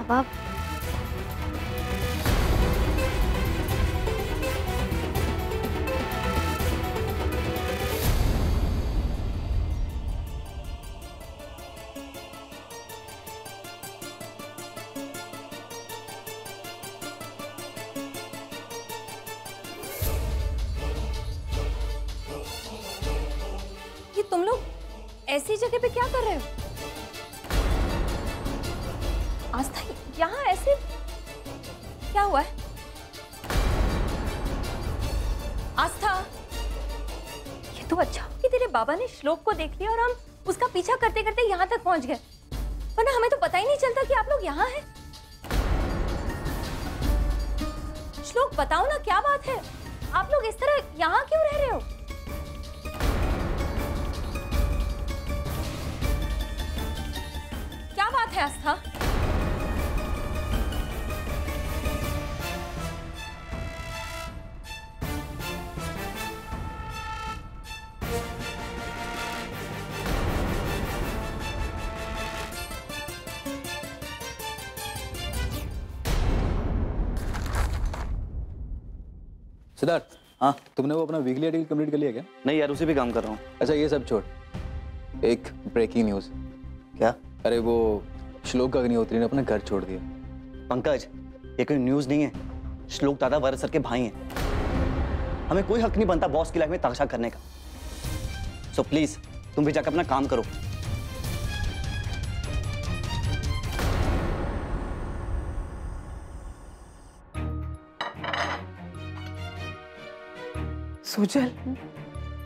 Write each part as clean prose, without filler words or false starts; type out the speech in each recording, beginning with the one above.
बाबा। ये तुम लोग ऐसी जगह पे क्या कर रहे हो? आस्था, यहाँ ऐसे क्या हुआ है? आस्था, ये तो अच्छा कि तेरे बाबा ने श्लोक को देख लिया और हम उसका पीछा करते करते यहाँ तक पहुंच गए, वरना हमें तो पता ही नहीं चलता कि आप लोग यहाँ हैं। श्लोक, बताओ ना क्या बात है? आप लोग इस तरह यहाँ क्यों रह रहे हो? क्या बात है आस्था? सिद्धार्थ, हाँ तुमने वो अपना वीकली आर्टिकल कंप्लीट कर लिया क्या? नहीं यार, उसी पे काम कर रहा हूँ। अच्छा ये सब छोड़, एक ब्रेकिंग न्यूज़। क्या? अरे वो श्लोक का अग्निहोत्री ने अपना घर छोड़ दिया। पंकज, ये कोई न्यूज़ नहीं है। श्लोक दादा वरद सर के भाई हैं। हमें कोई हक नहीं बनता बॉस की लाइफ में ताशा करने का। सो प्लीज तुम भी जाकर अपना काम करो। सुजल,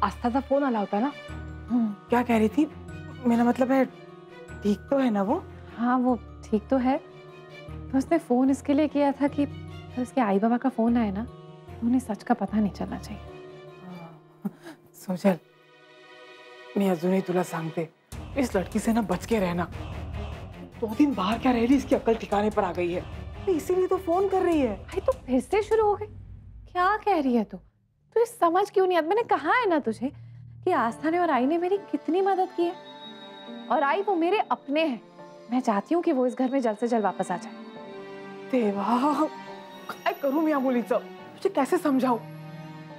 आस्था का फोन आला होता ना? क्या कह रही थी? मेरा मतलब है ठीक तो है ना वो? हाँ वो ठीक तो है। तो उसने फोन इसके लिए किया था कि अगर उसके आई बाबा का फोन आए ना तो उन्हें सच का पता नहीं चलना चाहिए। सुजल, मी अजूनही तुला सांगते, इस लड़की से ना बच के रहना। 2 दिन बाहर क्या रह रही, इसकी अक्ल ठिकाने पर आ गई है, इसीलिए तो फोन कर रही है। भाई तो फिर से शुरू हो गई? क्या कह रही है तू? तुझे समझ क्यों नहीं आता? मैंने कहा है ना तुझे कि आस्था ने और आई ने मेरी कितनी मदद की है, और आई वो मेरे अपने हैं। मैं चाहती हूँ कि वो इस घर में जल्द से जल्द वापस आ जाए। देवा, काय करूं मैं मुलीचं? तुझे कैसे समझाऊं?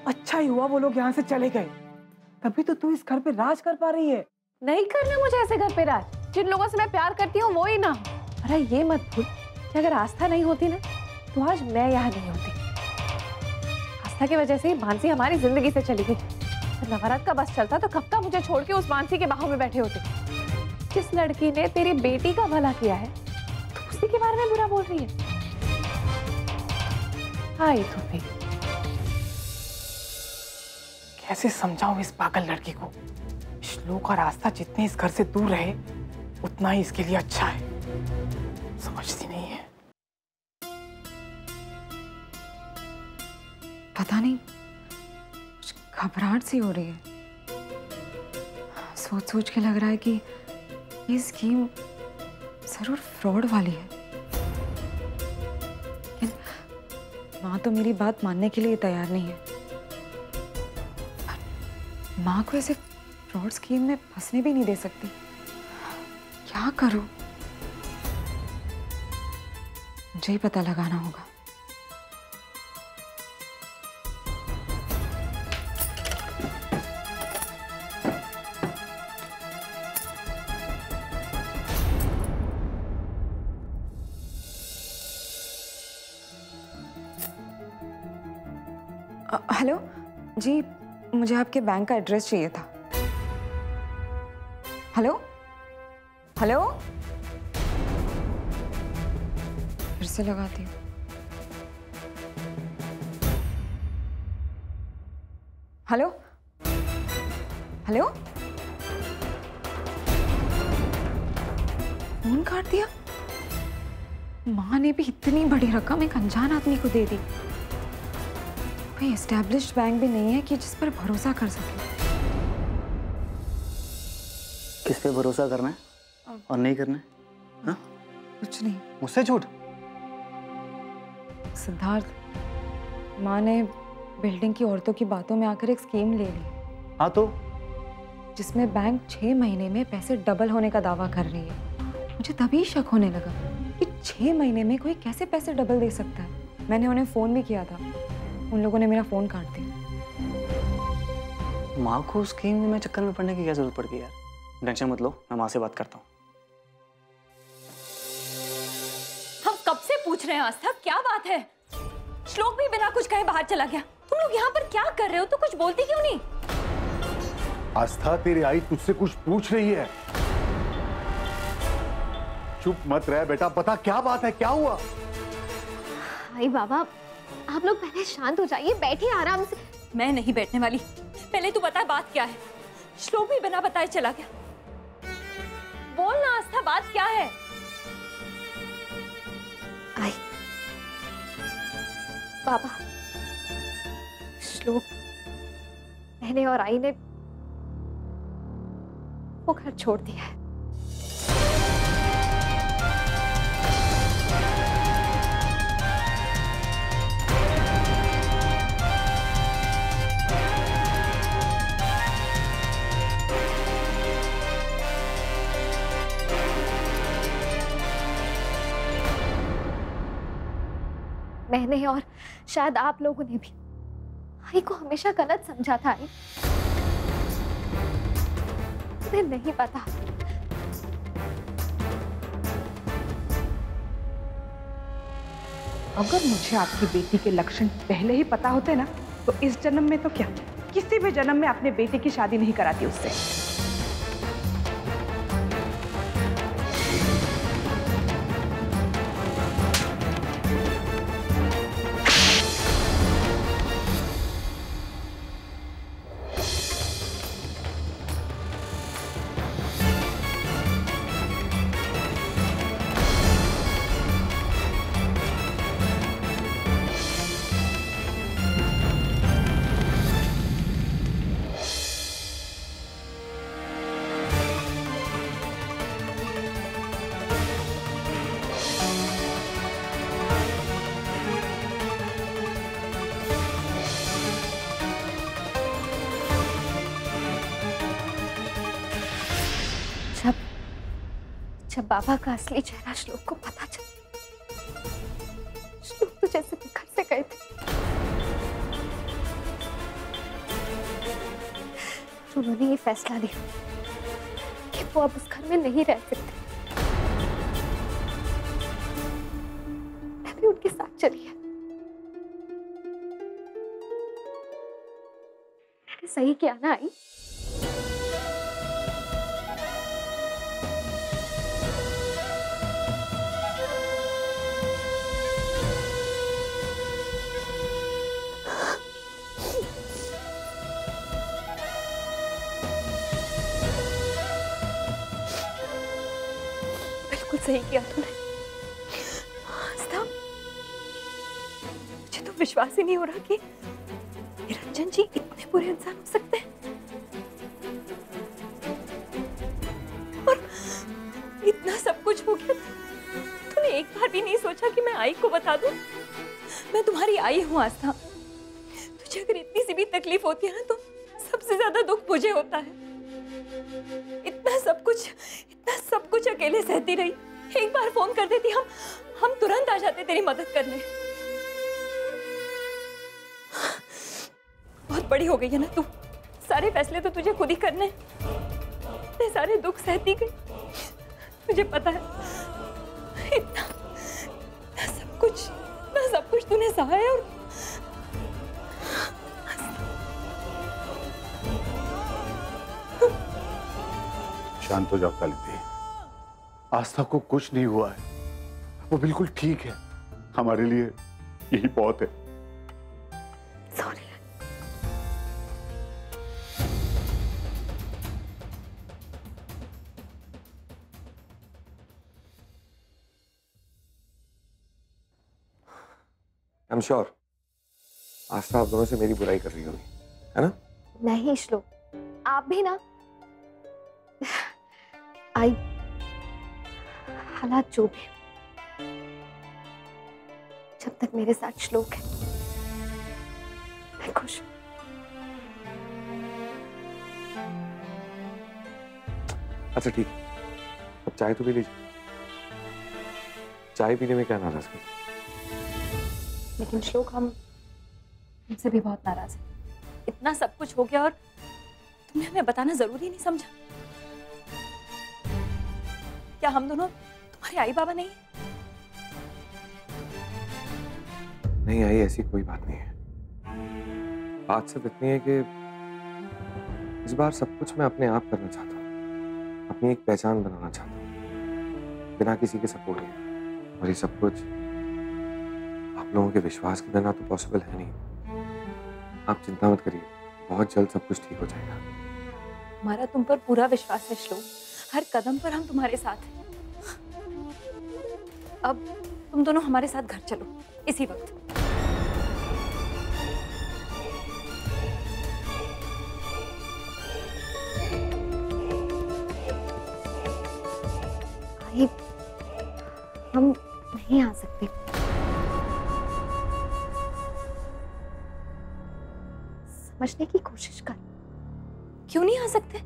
अच्छा ही हुआ वो लोग यहाँ से चले गए, तभी तो तू इस घर पे राज कर पा रही है। नहीं करना मुझे ऐसे घर पे राज। जिन लोगों से मैं प्यार करती हूँ वो ही ना। अरे ये मत भूल कि अगर आस्था नहीं होती ना तो आज मैं यहाँ नहीं होती। आस्था की वजह से ही मानसी हमारी जिंदगी से चली गई। नवरात का बस चलता तो कब का मुझे छोड़ के उस मानसी के बाहों में बैठे होते। जिस लड़की ने तेरी बेटी का भला किया है तो उसी के बारे में बुरा बोल रही है। आई तो भी कैसे समझाऊं इस पागल लड़की को? श्लोक और आस्था जितने इस घर से दूर रहे उतना ही इसके लिए अच्छा है। समझती नहीं है। पता नहीं, कुछ घबराहट सी हो रही है। सोच सोच के लग रहा है कि ये स्कीम जरूर फ्रॉड वाली है। लेकिन माँ तो मेरी बात मानने के लिए तैयार नहीं है। माँ को ऐसे फ्रॉड स्कीम में फंसने भी नहीं दे सकती। क्या करूं? मुझे ही पता लगाना होगा। हेलो जी, मुझे आपके बैंक का एड्रेस चाहिए था। हेलो हेलो, फिर से लगाती हूँ। हेलो हेलो, फोन काट दिया। माँ ने भी इतनी बड़ी रकम एक अनजान आदमी को दे दी। कोई एस्टैब्लिश्ड बैंक भी नहीं है कि जिस पर भरोसा कर सके। किस पे भरोसा करना है और नहीं करना है? हाँ? कुछ नहीं। मुझसे झूठ? सिद्धार्थ, माँ ने बिल्डिंग की औरतों की बातों में आकर एक स्कीम ले ली। हाँ तो? जिसमें बैंक 6 महीने में पैसे डबल होने का दावा कर रही है। मुझे तभी शक होने लगा कि 6 महीने में कोई कैसे पैसे डबल दे सकता है? मैंने उन्हें फोन भी किया था, उन लोगों ने मेरा फोन काट दिया। माँ को उस स्कीम में चक्कर में पड़ने की क्या जरूरत पड़ गई यार? टेंशन मत लो, मैं माँ से बात करता हूँ। हम कब से पूछ रहे हैं आस्था, क्या बात है? श्लोक भी बिना कुछ कहे बाहर चला गया। तुम लोग यहाँ पर क्या कर रहे हो? तो कुछ बोलती क्यों नहीं? आस्था, तेरी आई तुझसे कुछ पूछ रही है। चुप मत रह बेटा, बता क्या बात है, क्या हुआ? आई बाबा, आप लोग पहले शांत हो जाइए, बैठिए आराम से। मैं नहीं बैठने वाली। पहले तू बता बात क्या है? श्लोक भी बिना बताए चला गया। बोल ना आस्था, बात क्या है? आई बाबा, श्लोक, मैंने और आई ने वो घर छोड़ दिया है। मैंने और शायद आप लोगों ने भी आई को हमेशा गलत समझा था। आई, तुम्हें नहीं पता। अगर मुझे आपकी बेटी के लक्षण पहले ही पता होते ना, तो इस जन्म में तो क्या, किसी भी जन्म में अपने बेटे की शादी नहीं कराती उससे। जब बाबा का असली चेहरा श्लोक को पता चला, श्लोक तो जैसे घर से गए थे। उन्होंने ये फैसला लिया कि वो अब उस घर में नहीं रह सकते। मैं भी उनके साथ चली है। मैंने सही किया ना आई? सही किया तूने आस्था। मुझे तो विश्वास ही नहीं हो रहा कि निरंजन जी इतने बुरे इंसान हो सकते हैं। और इतना सब कुछ हो गया, तूने एक बार भी नहीं सोचा कि मैं आई को बता दूं? मैं तुम्हारी आई हूं आस्था। तुझे अगर इतनी सी भी तकलीफ होती है ना, तो सबसे ज्यादा दुख मुझे होता है। इतना सब कुछ अकेले सहती रही। एक बार फोन कर देती, हम तुरंत आ जाते तेरी मदद करने। बहुत बड़ी हो गई है ना तू, सारे फैसले तो तुझे खुद ही करने। मैं सारे दुख सहती गई, तुझे पता है। इतना सब कुछ तूने सहा है। और शांत हो जाओ कालिंदी, आस्था को कुछ नहीं हुआ है, वो बिल्कुल ठीक है। हमारे लिए यही बहुत है। सॉरी। आई एम श्योर आस्था आप दोनों से मेरी बुराई कर रही होगी, है ना? नहीं श्लोक, आप भी ना। आई, हालात जो भी, जब तक मेरे साथ श्लोक है, मैं खुश हूं। अच्छा ठीक है, अब चाय तो पी लीजिए। चाय पीने में क्या नाराजगी? लेकिन श्लोक, हम तुमसे भी बहुत नाराज हैं। इतना सब कुछ हो गया और तुमने हमें बताना जरूरी नहीं समझा? क्या हम दोनों तुम्हारे आई बाबा नहीं है? नहीं आई, ऐसी कोई बात नहीं है। बात सिर्फ इतनी है कि इस बार सब कुछ मैं अपने आप करना चाहता हूँ, अपनी एक पहचान बनाना चाहता हूँ, बिना किसी के सपोर्ट के। और ये सब कुछ आप लोगों के विश्वास के बिना तो पॉसिबल है नहीं। आप चिंता मत करिए, बहुत जल्द सब कुछ ठीक हो जाएगा। हमारा तुम पर पूरा विश्वास है श्लोक, हर कदम पर हम तुम्हारे साथ हैं। अब तुम दोनों हमारे साथ घर चलो इसी वक्त। आई, हम नहीं आ सकते। समझने की कोशिश कर। क्यों नहीं आ सकते?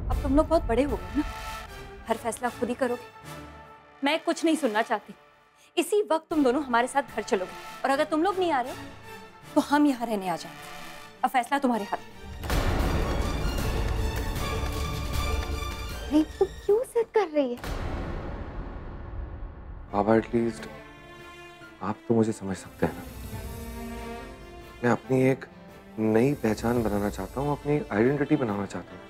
अब तुम लोग बहुत बड़े हो गए ना, हर फैसला खुद ही करोगे। मैं कुछ नहीं सुनना चाहती। इसी वक्त तुम दोनों हमारे साथ घर चलोगे, और अगर तुम लोग नहीं आ रहे तो हम यहाँ रहने आ जाएंगे। अब फैसला तुम्हारे हाथ में। नहीं, तू क्यों जिद कर रही है? बाबा, एटलीस्ट आप तो मुझे समझ सकते हैं ना। मैं अपनी एक नई पहचान बनाना चाहता हूँ, अपनी आइडेंटिटी बनाना चाहता हूँ,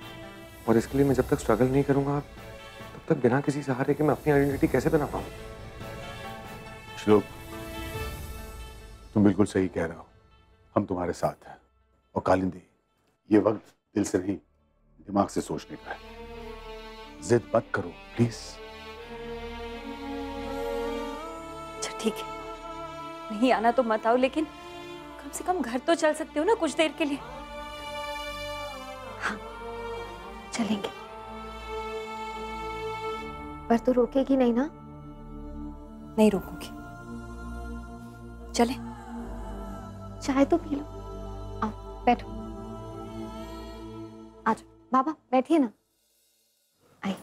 और इसके लिए मैं जब तक स्ट्रगल नहीं करूंगा तब तक बिना किसी सहारे के मैं अपनी आइडेंटिटी कैसे बना पाऊँ? श्लोक, तुम बिल्कुल सही कह रहे हो, हम तुम्हारे साथ हैं। और कालिंदी, ये वक्त दिल से नहीं दिमाग से सोचने का है। जिद मत करो प्लीज। अच्छा ठीक है, नहीं आना तो मत आओ, लेकिन कम से कम घर तो चल सकते हो ना कुछ देर के लिए। हाँ, चलेंगे। पर तू रोकेगी नहीं ना? नहीं रोकूंगी। चले? चाय तो पी लो। आओ बैठो। आ जाओ बाबा, बैठिए ना। आई।